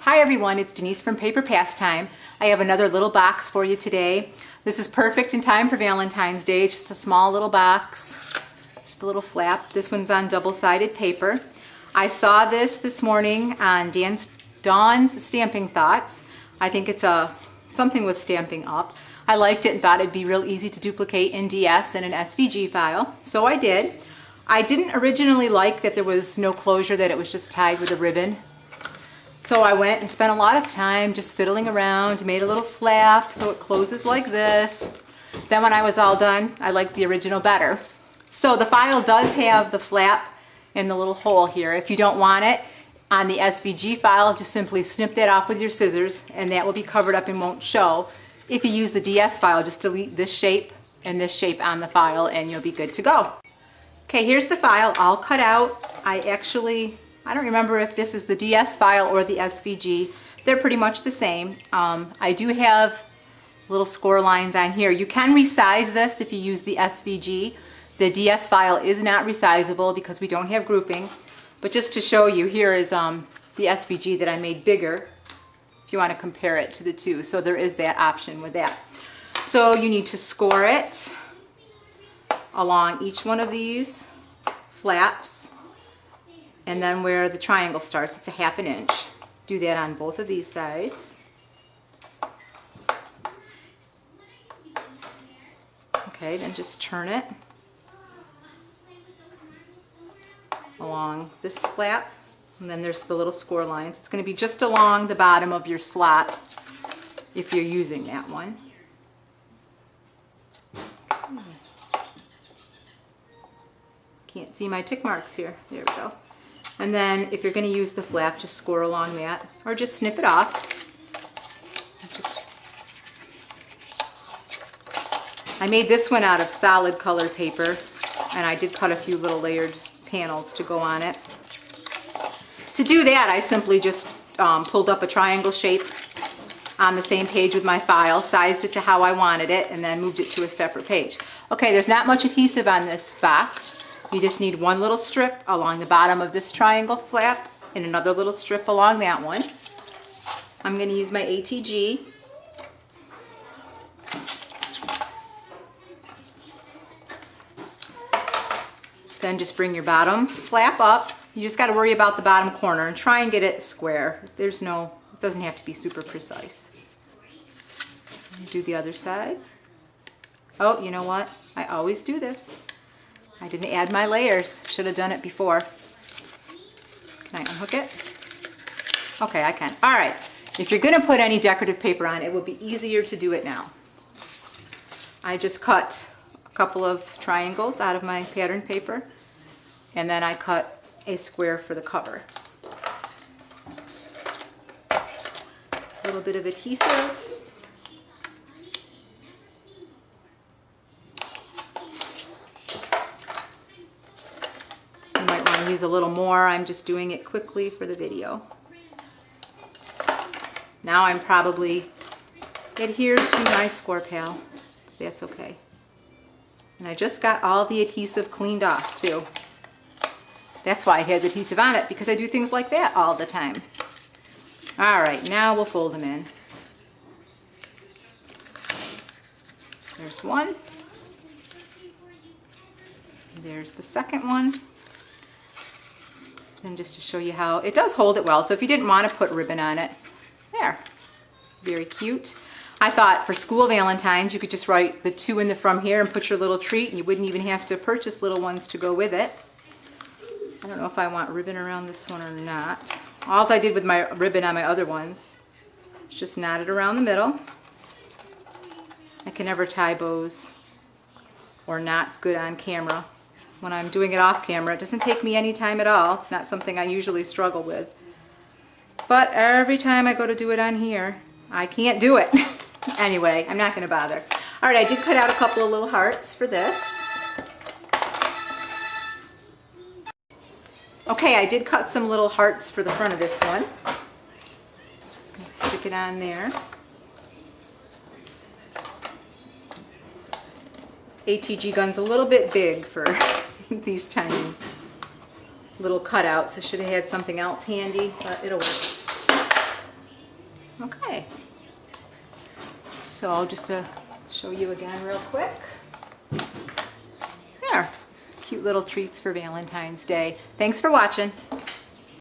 Hi everyone, it's Denise from Paper Pastime. I have another little box for you today. This is perfect in time for Valentine's Day. It's just a small little box, just a little flap. This one's on double-sided paper. I saw this morning on Dawn's Stamping Thoughts. I think it's something with stamping up. I liked it and thought it'd be real easy to duplicate in DS and an SVG file, so I did. I didn't originally like that there was no closure, that it was just tied with a ribbon. So I went and spent a lot of time just fiddling around, made a little flap so it closes like this. Then when I was all done, I liked the original better. So the file does have the flap and the little hole here. If you don't want it on the SVG file, just simply snip that off with your scissors and that will be covered up and won't show. If you use the DS file, just delete this shape and this shape on the file and you'll be good to go. Okay, here's the file all cut out. I don't remember if this is the DS file or the SVG. They're pretty much the same. I do have little score lines on here. You can resize this if you use the SVG. The DS file is not resizable because we don't have grouping. But just to show you, here is the SVG that I made bigger if you want to compare it to the two. So there is that option with that. So you need to score it along each one of these flaps. And then where the triangle starts, it's a 1/2 inch. Do that on both of these sides. Okay, then just turn it along this flap. And then there's the little score lines. It's going to be just along the bottom of your slot if you're using that one. Can't see my tick marks here. There we go. And then if you're going to use the flap, just score along that, or just snip it off. I made this one out of solid colored paper, and I did cut a few little layered panels to go on it. To do that, I simply just pulled up a triangle shape on the same page with my file, sized it to how I wanted it, and then moved it to a separate page. Okay, there's not much adhesive on this box. You just need one little strip along the bottom of this triangle flap and another little strip along that one. I'm going to use my ATG. Then just bring your bottom flap up. You just got to worry about the bottom corner and try and get it square. It doesn't have to be super precise. Do the other side. Oh, you know what? I always do this. I didn't add my layers. Should have done it before. Can I unhook it? Okay, I can. All right. If you're going to put any decorative paper on, it will be easier to do it now. I just cut a couple of triangles out of my pattern paper, and then I cut a square for the cover. A little bit of adhesive. Use a little more. I'm just doing it quickly for the video. Now I'm probably adhered to my score pal. That's okay. And I just got all the adhesive cleaned off too. That's why it has adhesive on it, because I do things like that all the time. All right, now we'll fold them in. There's one. There's the second one. And just to show you how it does hold it well. So if you didn't want to put ribbon on it, there, very cute. I thought for school Valentines you could just write the 2 in the from here and put your little treat, and you wouldn't even have to purchase little ones to go with it. I don't know if I want ribbon around this one or not. All I did with my ribbon on my other ones is just knot it around the middle. I can never tie bows or knots good on camera. When I'm doing it off camera, it doesn't take me any time at all. It's not something I usually struggle with. But every time I go to do it on here, I can't do it. Anyway, I'm not going to bother. All right, I did cut out a couple of little hearts for this. Okay, I did cut some little hearts for the front of this one. Just going to stick it on there. ATG gun's a little bit big for these tiny little cutouts. I should have had something else handy, but it'll work. Okay. So just to show you again real quick. There. Cute little treats for Valentine's Day. Thanks for watching.